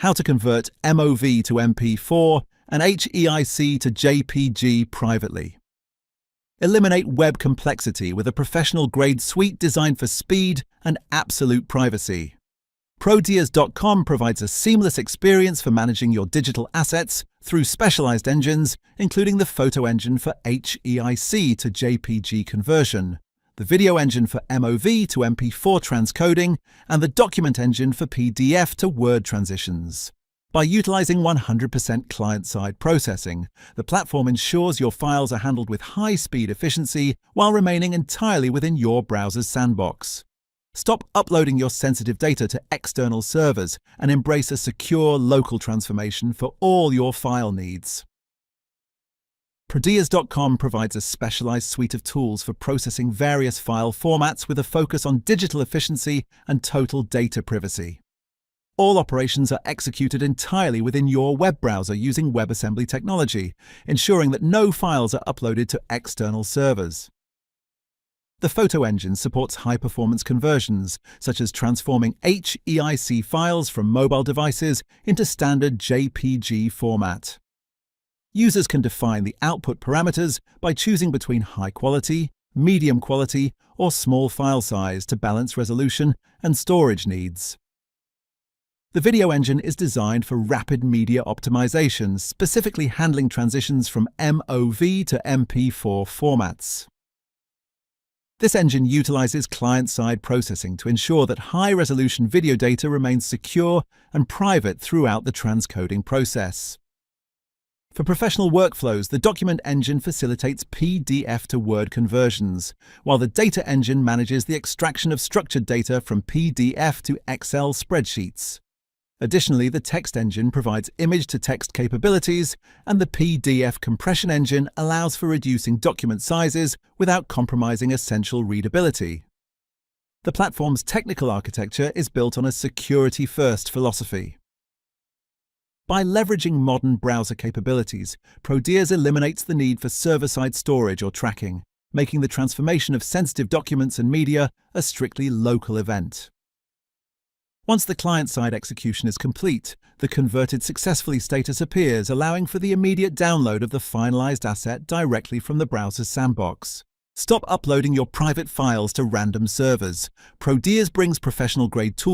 how to convert MOV to MP4 and HEIC to JPG privately. Eliminate web complexity with a professional-grade suite designed for speed and absolute privacy. Prodias.com provides a seamless experience for managing your digital assets through specialized engines, including the photo engine for HEIC to JPG conversion, the video engine for MOV to MP4 transcoding, and the document engine for PDF to Word transitions. By utilizing 100% client-side processing, the platform ensures your files are handled with high-speed efficiency while remaining entirely within your browser's sandbox. Stop uploading your sensitive data to external servers and embrace a secure local transformation for all your file needs. Prodias.com provides a specialized suite of tools for processing various file formats with a focus on digital efficiency and total data privacy. All operations are executed entirely within your web browser using WebAssembly technology, ensuring that no files are uploaded to external servers. The photo engine supports high-performance conversions, such as transforming HEIC files from mobile devices into standard JPG format. Users can define the output parameters by choosing between high quality, medium quality, or small file size to balance resolution and storage needs. The video engine is designed for rapid media optimization, specifically handling transitions from MOV to MP4 formats. This engine utilizes client-side processing to ensure that high-resolution video data remains secure and private throughout the transcoding process. For professional workflows, the document engine facilitates PDF to Word conversions, while the data engine manages the extraction of structured data from PDF to Excel spreadsheets. Additionally, the text engine provides image-to-text capabilities, and the PDF compression engine allows for reducing document sizes without compromising essential readability. The platform's technical architecture is built on a security-first philosophy. By leveraging modern browser capabilities, Prodias eliminates the need for server-side storage or tracking, making the transformation of sensitive documents and media a strictly local event. Once the client-side execution is complete, the converted successfully status appears, allowing for the immediate download of the finalized asset directly from the browser's sandbox. Stop uploading your private files to random servers. Prodias brings professional-grade tools